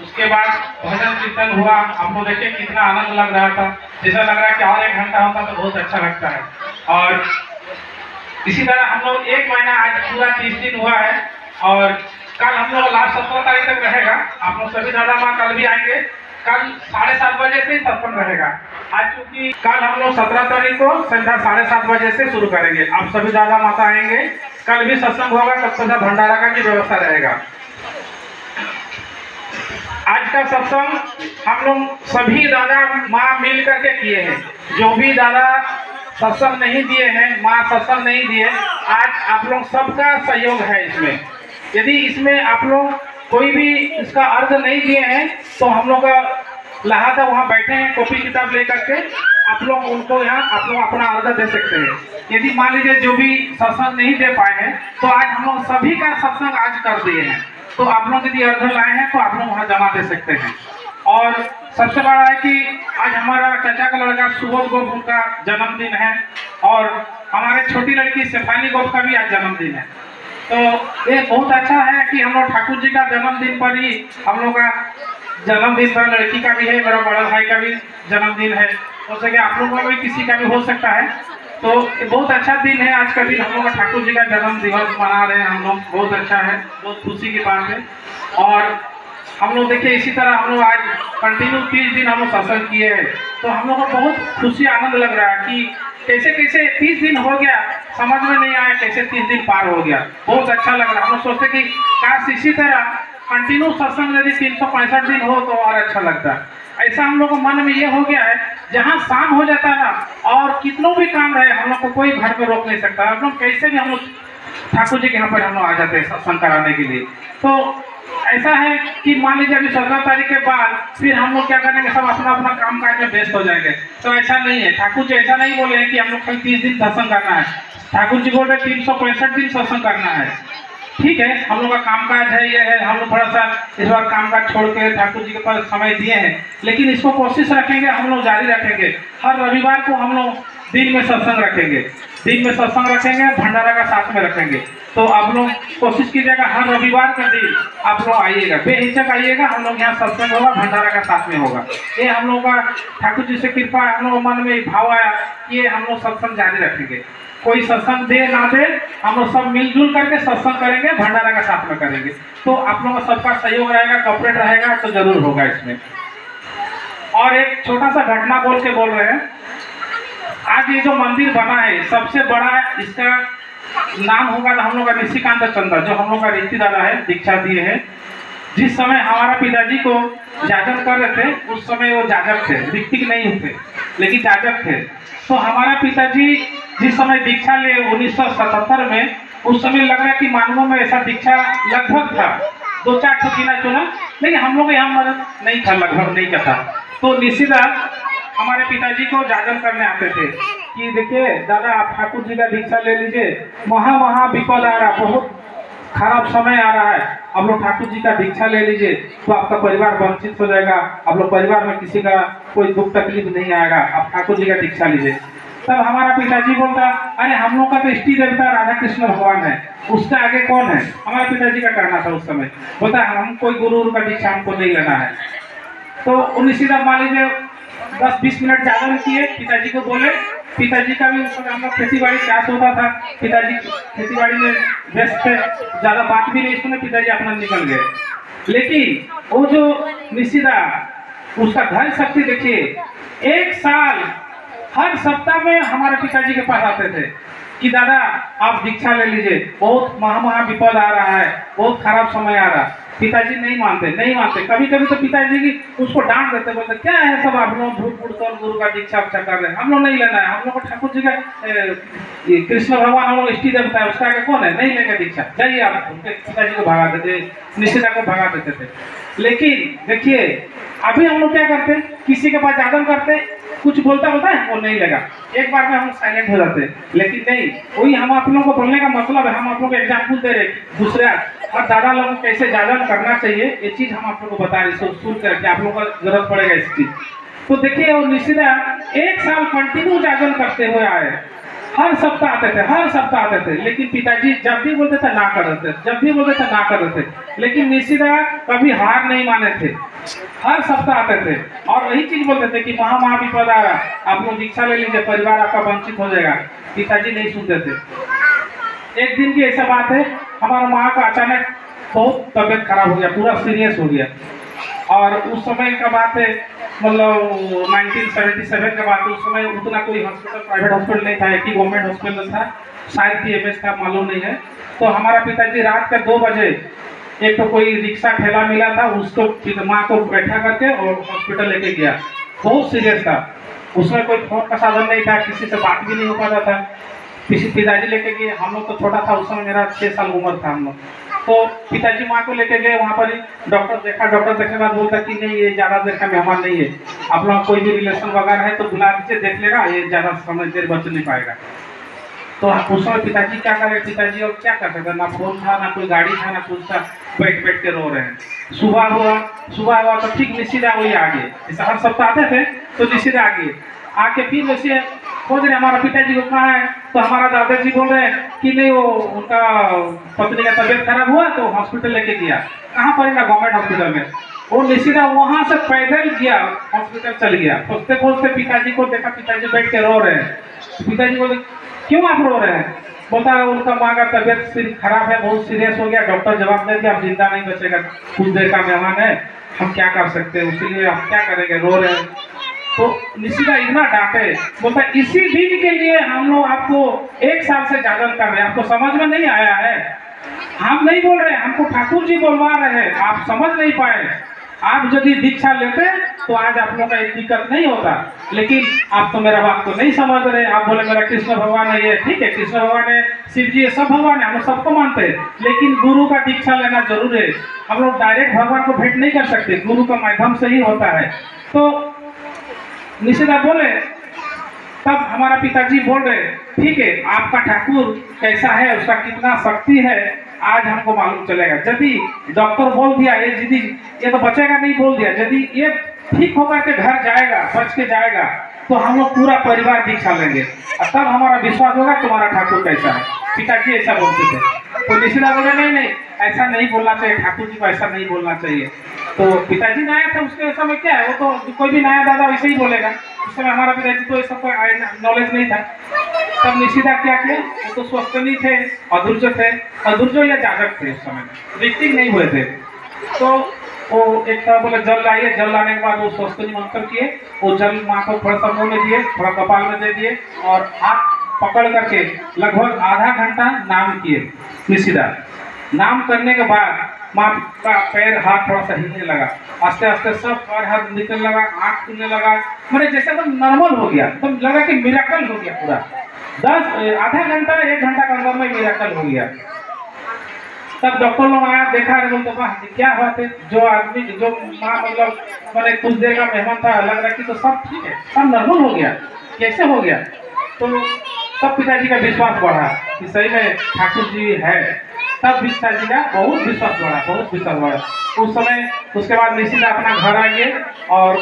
उसके बाद भजन कीर्तन हुआ। आप लोग देखिए कितना आनंद लग रहा था, जैसा लग रहा है कि और 1 घंटा होता तो बहुत अच्छा लगता है। और इसी तरह हम लोग 1 महीना, आज पूरा 30 दिन हुआ है और कल हम लोग लास्ट 17 तारीख तक रहेगा। आप लोग सभी दादा माँ कल भी आएंगे। कल 7:30 बजे से सत्संग रहेगा। आज क्योंकि कल हम लोग 17 तारीख को संध्या 7:30 बजे से शुरू करेंगे। आप सभी दादा माता आएंगे, कल भी सत्संग होगा, तब तक भंडारा का भी व्यवस्था रहेगा। आज का सत्संग हम लोग सभी दादा माँ मिल करके किए हैं। जो भी दादा सत्संग नहीं दिए हैं, माँ सत्संग नहीं दिए, आज आप लोग सबका सहयोग है इसमें। यदि इसमें आप लोग कोई भी इसका अर्थ नहीं दिए हैं तो हम लोग लहा था वहाँ बैठे हैं कॉपी किताब लेकर के, आप लोग उनको यहाँ आप लोग अपना अर्थ दे सकते हैं। यदि मान लीजिए जो भी सत्संग नहीं दे पाए हैं तो आज हम लोग सभी का सत्संग आज कर दिए हैं, तो आप लोग यदि अर्थ लाए हैं तो आप लोग वहाँ जमा दे सकते हैं। और सबसे बड़ा है कि आज हमारा चाचा का लड़का सुबोध गोप का जन्मदिन है और हमारे छोटी लड़की शेफाली गोप का भी आज जन्मदिन है। तो ये बहुत अच्छा है कि हम लोग ठाकुर जी का जन्मदिन पर ही हम लोग का जन्मदिन पर, लड़की का भी है, मेरा बड़ा भाई का भी जन्मदिन है, हो सके आप लोगों का भी किसी का भी हो सकता है। तो ये बहुत अच्छा दिन है, आज का दिन हम लोग का ठाकुर जी का जन्म दिवस मना रहे हैं हम लोग, बहुत अच्छा है, बहुत खुशी की बात है। और हम लोग देखिए इसी तरह हम लोग आज कंटिन्यू 30 दिन हम लोग सत्संग किए हैं, तो हम लोग को बहुत खुशी आनंद लग रहा है कि कैसे कैसे 30 दिन हो गया, समझ में नहीं आया कैसे 30 दिन पार हो गया। बहुत अच्छा लग रहा है। हम लोग सोचते कि काश इसी तरह कंटिन्यू सत्संग यदि 365 दिन हो तो और अच्छा लगता है। ऐसा हम लोग को मन में ये हो गया है, जहाँ शाम हो जाता है ना और कितनों भी काम रहे हम लोग को कोई घर पे रोक नहीं सकता। हम लोग कैसे भी हम लोग ठाकुर जी के यहाँ पर हम लोग आ जाते हैं सत्संग कराने के लिए। तो ऐसा है कि मान लीजिए अभी 17 तारीख के बाद फिर हम लोग क्या करेंगे, सब अपना अपना काम काज में व्यस्त हो जाएंगे। तो ऐसा नहीं है, ठाकुर जी ऐसा नहीं बोले हैं कि हम लोग कल 30 दिन सत्संग करना है। ठाकुर जी बोल रहे 365 दिन सत्संग करना है। ठीक है, हम लोग का कामकाज है, ये है, हम लोग थोड़ा सा इस बार कामकाज छोड़ के ठाकुर जी के पास समय दिए हैं, लेकिन इसको कोशिश रखेंगे, हम लोग जारी रखेंगे। हर रविवार को हम लोग दिन में सत्संग रखेंगे, दिन में सत्संग रखेंगे, भंडारा का साथ में रखेंगे। तो आप लोग कोशिश कीजिएगा हर रविवार का दिन आप लोग आइएगा, बेहिचक आइएगा, हम लोग यहाँ सत्संग होगा, भंडारा का साथ में होगा। ये हम लोग का ठाकुर जी से कृपा, हम लोग मन में भाव आया कि हम लोग सत्संग जारी रखेंगे। कोई सत्संग दे ना दे, हम लोग सब मिलजुल करके सत्संग करेंगे, भंडारा का साथ में करेंगे। तो आप लोगों का सबका सहयोग रहेगा, कॉपरेट रहेगा तो जरूर होगा इसमें। और एक छोटा सा घटना बोल रहे हैं, आज ये जो मंदिर बना है सबसे बड़ा, इसका नाम होगा तो हम लोग का निशिकांत चंद्र, जो हम लोग का रीति दादा है, दीक्षा दिए हैं। जिस समय हमारा पिताजी को जाजक कर रहे थे उस समय वो जाजक थे, ऋतिक नहीं थे लेकिन जाजक थे। तो हमारा पिताजी जिस समय दीक्षा ले 1977 में, उस समय लग रहा है कि मानवों में ऐसा दीक्षा लगभग था, 2-4 ठो गिना चुना, लेकिन हम लोग यहाँ मदद नहीं था, लगभग नहीं था। तो निशिदार हमारे पिताजी को जागरण करने आते थे कि देखिए दादा आप ठाकुर जी का दीक्षा ले लीजिए, महा विपद आ रहा, बहुत खराब समय आ रहा है, आप लोग ठाकुर जी का दीक्षा ले लीजिए तो आपका परिवार वंचित हो जाएगा, आप लोग परिवार में किसी का कोई दुख तकलीफ नहीं आएगा, आप ठाकुर जी का दीक्षा लीजिए। तब हमारा पिताजी बोलता अरे हम लोग का तो इष्ट देवता राधा कृष्ण भगवान है, उसके आगे कौन है। हमारे पिताजी का कहना था उस समय, बोलता हम कोई गुरु का दीक्षा हमको नहीं लेना है। तो उन्नीस मान लीजिए 10-20 मिनट जागरण किए, पिताजी को बोले, पिताजी का भी उस समय हम लोग खेती बाड़ी चाष होता था, पिताजी खेती बाड़ी में व्यस्त थे, ज्यादा बात भी नहीं सुने, पिताजी अपना निकल गए। लेकिन वो जो निशिदा, उसका धैर्य शक्ति देखिए, 1 साल हर सप्ताह में हमारे पिताजी के पास आते थे कि दादा आप दीक्षा ले लीजिए, बहुत महा विपद आ रहा है, बहुत खराब समय आ रहा। पिताजी नहीं मानते। कभी कभी तो पिताजी की उसको डांट देते, बोलते क्या है सब आप लोग झूठ मूठ कर गुरु का दीक्षा उच्छा कर रहे हैं, हम लोग नहीं लेना है, हम लोग को ठाकुर जी का कृष्ण भगवान हम लोग इष्ट देवता है, उसका आगे कौन है, नहीं लेंगे दीक्षा, जाइए आप। उनके पिताजी को भगा देते, निशिदा को भगा देते थे। लेकिन देखिए अभी हम लोग क्या करते, किसी के पास जागरण करते, कुछ बोलता है वो नहीं लेगा, एक बार में हम साइलेंट हो जाते। लेकिन नहीं, वही हम आप लोगों को बोलने का मतलब है, हम आप लोगों को एग्जाम्पल दे रहे दूसरे और दादा लोगों को कैसे जागरण करना चाहिए, ये चीज हम आप लोगों को बता रहे, सुन करके आप लोगों को जरूरत पड़ेगा इस चीज। तो देखिए और निशिदा 1 साल कंटिन्यू जागरण करते हुए आए, हर सप्ताह आते थे, हर सप्ताह आते थे। लेकिन पिताजी जब भी बोलते थे ना कर रहे थे, जब भी बोलते थे ना कर रहे थे। लेकिन निशिदा कभी हार नहीं माने थे, हर सप्ताह आते थे और वही चीज बोलते थे कि महाविपद आ रहा, आप लोग दीक्षा ले लीजिए, परिवार आपका वंचित हो जाएगा। पिताजी नहीं सुनते थे। एक दिन की ऐसा बात है, हमारा माँ का अचानक बहुत तबीयत खराब हो गया, पूरा सीरियस हो गया। और उस समय का बात है, मतलब 1977 का बात है। उस समय उतना कोई हॉस्पिटल, प्राइवेट हॉस्पिटल नहीं था, एक ही गवर्नमेंट हॉस्पिटल था, शायद PMS था, मालूम नहीं है। तो हमारा पिताजी रात के 2 बजे एक तो कोई रिक्शा ठेला मिला था, उसको माँ को बैठा करके और हॉस्पिटल लेके गया। बहुत सीरियस था, उसमें कोई फोन का साधन नहीं था, किसी से बात भी नहीं हो पाता था। किसी पिताजी लेके गए, हम लोग तो छोटा था उस समय, मेरा 6 साल उम्र था हम लोग। तो पिताजी माँ को लेके गए, वहाँ पर ही डॉक्टर देखा। डॉक्टर देखने के बाद बोलता कि नहीं, ये ज़्यादा देर का मेहमान नहीं है, आप लोग कोई भी रिलेशन वगैरह है तो बुला दीजिए, देख लेगा, ये ज़्यादा समय देर बच नहीं पाएगा। तो उस समय पिताजी क्या करे, पिताजी और क्या कर सकते, ना फोन था, ना कोई गाड़ी था, ना कुछ था, बैठ बैठ के रो रहे हैं। सुबह हुआ तो ठीक निशिदा वही आ गए, जैसे हर सप्ताह आते थे तो निशिदा आ गए। आके फिर वैसे खोज रहे हमारा पिताजी को कहाँ है, तो हमारा दादाजी बोल रहे हैं कि नहीं, वो उनका पत्नी का तबीयत खराब हुआ तो हॉस्पिटल लेके गया। कहाँ पर है ना, गवर्नमेंट हॉस्पिटल में। वो निशिदा वहाँ से पैदल गया, हॉस्पिटल चल गया। खोजते खोजते पिताजी को देखा, पिताजी बैठ के रो रहे हैं। पिताजी बोले क्यों आप रो रहे हैं, बोलता है उनका माँ का तबीयत खराब है, बहुत सीरियस हो गया, डॉक्टर जवाब दे दिया अब जिंदा नहीं बचेगा, कुछ देर का मेहमान है, हम क्या कर सकते हैं, उसीलिए हम क्या करेंगे, रो रहे हैं। तो निशिदा इतना डांटे, बोलता इसी दिन के लिए हम लोग आपको 1 साल से जागरण कर रहे हैं, आपको समझ में नहीं आया है, हम नहीं बोल रहे, हमको ठाकुर जी बोलवा रहे हैं, आप समझ नहीं पाए। आप यदि दीक्षा लेते तो आज आप लोगों का एक दिक्कत नहीं होता, लेकिन आप तो मेरा बात को नहीं समझ रहे। आप बोले मेरा कृष्ण भगवान है, ये ठीक है, कृष्ण भगवान है, शिव जी है, सब भगवान है, हम लोग सबको मानते हैं, लेकिन गुरु का दीक्षा लेना जरूर है। हम लोग डायरेक्ट भगवान को भेंट नहीं कर सकते, गुरु का माध्यम से ही होता है। तो निशिदा बोले, तब हमारा पिताजी बोल रहे ठीक है, आपका ठाकुर कैसा है, उसका कितना शक्ति है, आज हमको मालूम चलेगा। यदि डॉक्टर बोल दिया ये तो बचेगा नहीं, बोल दिया, यदि ये ठीक होकर के घर जाएगा, बच के जाएगा, तो हम लोग पूरा परिवार दीक्षा लेंगे और तब हमारा विश्वास होगा तुम्हारा ठाकुर कैसा है। पिताजी ऐसा बोलते थे। तो निशिदा बोले नहीं, ऐसा नहीं बोलना चाहिए, ठाकुर जी को ऐसा नहीं बोलना चाहिए। तो पिताजी नया था, उसके समय क्या है, वो तो कोई भी नया दादा वैसे ही बोलेगा। उस समय हमारा पिताजी तो ऐसा कोई नॉलेज नहीं था। तब निशिदा क्या किया, वो तो स्वस्तनी थे, अधुर्जो या जाजक थे, उस समय ऋतिक नहीं हुए थे। तो वो एक तरह बोले जल लाइए, जल लाने के बाद वो स्वस्तनी मंत्र किए, वो जल माँ को थोड़ा सा मुँह में दिए, थोड़ा कपाल में दे दिए और हाथ पकड़ करके लगभग आधा घंटा नाम किए। निशिदा नाम करने के बाद माँ का पैर हाथ थोड़ा सा हिलने लगा, आस्ते आस्ते सब पैर हाथ निकलने लगा, आँख खुलने लगा, मैंने जैसे एकदम नॉर्मल हो गया, एकदम लगा कि मिरेकल हो गया पूरा। आधा घंटा 1 घंटा के अंदर में मिरेकल हो गया। तब डॉक्टर लोग आया, देखा, बोलते क्या बात है, जो आदमी जो माँ मतलब मैंने कुछ देर का मेहमान था, लग रहा कि तो सब ठीक है, सब नॉर्मल हो गया, कैसे हो गया। तो तब पिताजी का विश्वास बढ़ा कि सही में ठाकुर जी है। तब पिताजी का बहुत विश्वास बढ़ा। उस समय उसके बाद निशिदा अपना घर आ गए और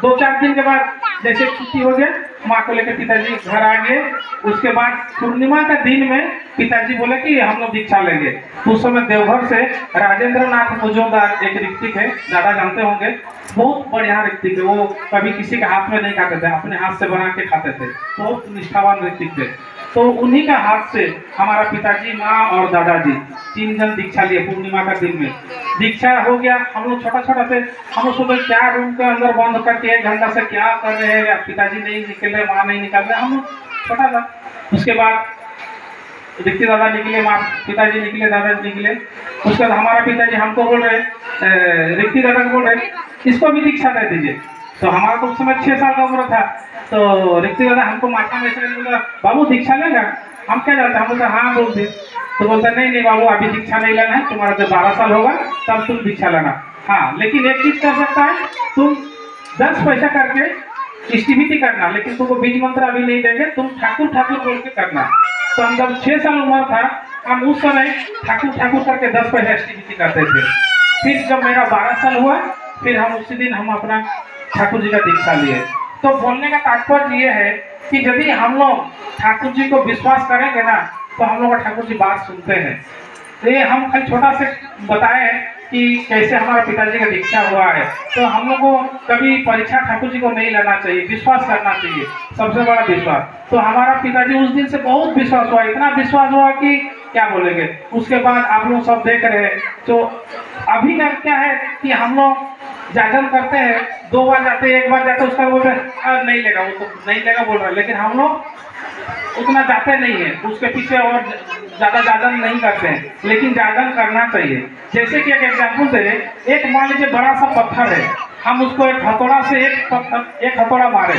2-4 दिन के बाद जैसे छुट्टी हो गया, माँ को लेकर पिताजी घर आ गए। उसके बाद पूर्णिमा का दिन में पिताजी बोले कि हम लोग दीक्षा लेंगे। उस समय देवघर से राजेंद्र नाथ मुजुमदार एक ऋतिक है, ज़्यादा जानते होंगे, बहुत बढ़िया ऋतिक है। वो कभी किसी के हाथ में नहीं खाते थे, अपने हाथ से बना के खाते थे, बहुत निष्ठावान ऋतिक थे। तो उन्हीं का हाथ से हमारा पिताजी, माँ और दादाजी 3 जन दीक्षा लिए। पूर्णिमा का दिन में दीक्षा हो गया। हम लोग छोटा थे, हम लोग सुबह क्या रूम के अंदर बंद करके 1 घंटा से क्या कर रहे हैं, पिताजी नहीं निकल रहे, माँ नहीं निकल रहे, हम लोग छोटा था। उसके बाद रिक्ति दादा निकले, माँ पिताजी निकले, दादाजी निकले। उसके बाद हमारा पिताजी हमको बोल रहे, रिक्ति दादा को बोल रहे इसको भी दीक्षा दे दीजिए। तो हमारा तो उस समय 6 साल का उम्र था। तो रिक्ति दादा हमको माथा में ऐसा बोला, बाबू दीक्षा लेगा, हम क्या जानते, हम बोलते हाँ बोलते। तो बोलता नहीं बाबू, अभी दीक्षा नहीं लेना है, तुम्हारा जब 12 साल होगा तब तुम दीक्षा लेना। हाँ, लेकिन एक चीज कर सकता है, तुम 10 पैसा करके स्टीमिति करना, लेकिन तुमको बीज मंत्र अभी नहीं देंगे, तुम ठाकुर ठाकुर बोल के करना। तो हम जब 6 साल उम्र था, हम उस समय ठाकुर ठाकुर करके 10 पैसा स्टीमिति करते थे। फिर जब मेरा 12 साल हुआ, फिर हम उसी दिन हम अपना ठाकुर जी का दीक्षा लिए। तो बोलने का तात्पर्य ये है कि यदि हम लोग ठाकुर जी को विश्वास करेंगे ना तो हम लोग ठाकुर जी बात सुनते हैं। तो ये हम कल छोटा से बताए कि कैसे हमारे पिताजी का दीक्षा हुआ है। तो हम लोग को कभी परीक्षा ठाकुर जी को नहीं लेना चाहिए, विश्वास करना चाहिए, सबसे बड़ा विश्वास। तो हमारा पिताजी उस दिन से बहुत विश्वास हुआ, इतना विश्वास हुआ कि क्या बोलेंगे। उसके बाद आप लोग सब देख रहे हैं। तो अभी का क्या है कि हम लोग जागरण करते हैं, 2 बार जाते हैं, 1 बार जाते हैं, उसका बोलते हैं नहीं लेगा, वो तो नहीं लेगा बोल रहा है, लेकिन हम लोग उतना जाते नहीं है, उसके पीछे और ज़्यादा जागरण नहीं करते हैं, लेकिन जागरण करना चाहिए। जैसे कि एक एग्जाम्पल दे, एक मान लीजिए बड़ा सा पत्थर है, हम उसको एक हथौड़ा से एक हथौड़ा मारे,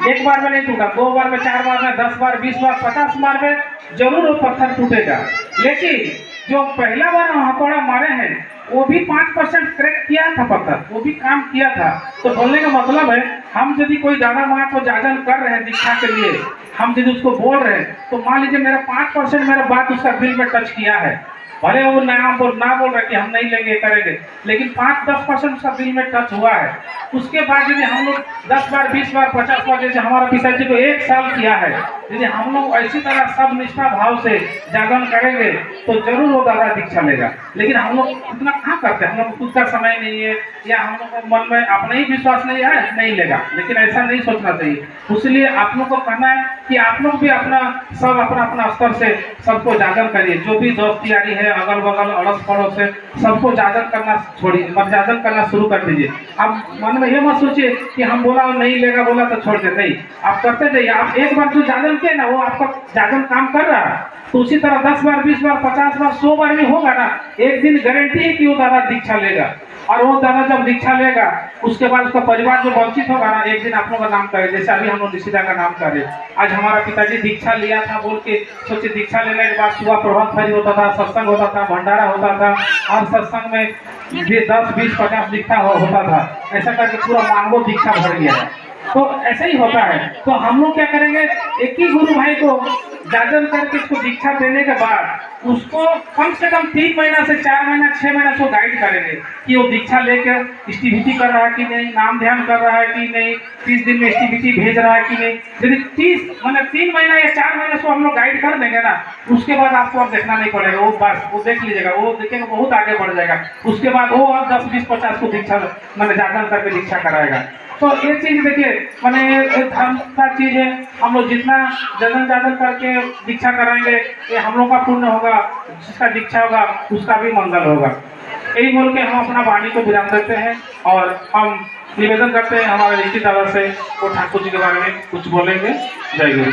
1 बार में नहीं टूटा, 2 बार में, 4 बार में, 10 बार, 20 बार, 50 बार में जरूर वो पत्थर टूटेगा। लेकिन जो पहला बार हम हथौड़ा मारे हैं वो भी 5% क्रैक किया था पत्थर, वो भी काम किया था। तो बोलने का मतलब है हम यदि कोई दादा माँ को जागरण कर रहे हैं दीक्षा के लिए, हम यदि उसको बोल रहे हैं तो मान लीजिए मेरा 5% मेरा बात उसका दिल में टच किया है, भले वो ना बोल रहे कि हम नहीं लेंगे करेंगे, लेकिन 5-10% उसका दिल में टच हुआ है। उसके बाद यदि हम लोग 10 बार, 20 बार, 50 बार, जैसे हमारा पिताजी को 1 साल किया है, यदि हम लोग ऐसी तरह सब निष्ठा भाव से जागरण करेंगे तो जरूर वो दादा दीक्षा लेगा। लेकिन हम लोग इतना कहाँ करते हैं, हम लोग खुद का समय नहीं है या हम लोग को मन में अपना ही विश्वास नहीं है, नहीं लेगा। लेकिन ऐसा नहीं सोचना चाहिए। इसलिए आप लोग को कहना है कि आप लोग भी अपना अपना स्तर से सबको जागरण करिए। जो भी दोस्त यारी है, अगल बगल, अड़ोस पड़ोस से सबको जागरण करना छोड़िए, मत जागरण करना शुरू कर दीजिए। आप मन में ये मत सोचिए कि हम बोला और नहीं लेगा, बोला तो छोड़ दे, नहीं, आप करते जाइए। आप एक बार जो जागरण किए ना, वो आपका जागरण काम कर रहा है, तो उसी तरह 10 बार, 20 बार, 50 बार, 100 बार भी होगा ना, एक दिन गारंटी है कि वो दादा दीक्षा लेगा। और वो दादा जब दीक्षा लेगा उसके बाद उसका परिवार जो वंचित होगा ना, एक दिन आप लोगों का नाम करे। जैसे अभी हम लोग निशिदा का नाम करे, आज हमारा पिताजी दीक्षा लिया था बोल के सोचे, दीक्षा लेने के बाद सुबह प्रभात फेरी होता था, सत्संग होता था, भंडारा होता था, और सत्संग में 10, 20, 50 दीक्षा होता था। ऐसा करके पूरा मांगो दीक्षा भर गया है। तो ऐसा ही होता है। तो हम लोग क्या करेंगे, एक ही गुरु भाई को जागरण करके उसको दीक्षा देने के बाद उसको कम से कम 3 महीना से 4 महीना, 6 महीना उसको गाइड करेंगे कि वो दीक्षा लेकर स्टिविटी कर रहा है कि नहीं, नाम ध्यान कर रहा है कि नहीं, 30 दिन में स्टिविटी भेज रहा है कि नहीं। यदि 3 महीना या 4 महीने से हम लोग गाइड कर देंगे ना, उसके बाद आपको अब देखना नहीं पड़ेगा, वो बस वो देख लीजिएगा, वो देखेंगे बहुत आगे बढ़ जाएगा। उसके बाद वो और 10, 20, 50 को दीक्षा जागरण करके दीक्षा कराएगा। तो ये चीज देखिए, मैंने धर्म का चीज है, हम लोग जितना जागरण करके दीक्षा कराएंगे ये हम लोग का पुण्य होगा, जिसका दीक्षा होगा उसका भी मंगल होगा। यही बोल के हम अपना वाणी को विराम देते हैं और हम निवेदन करते हैं हमारे ऋषि दादा से, वो ठाकुर जी के बारे में कुछ बोलेंगे। जय गुरु।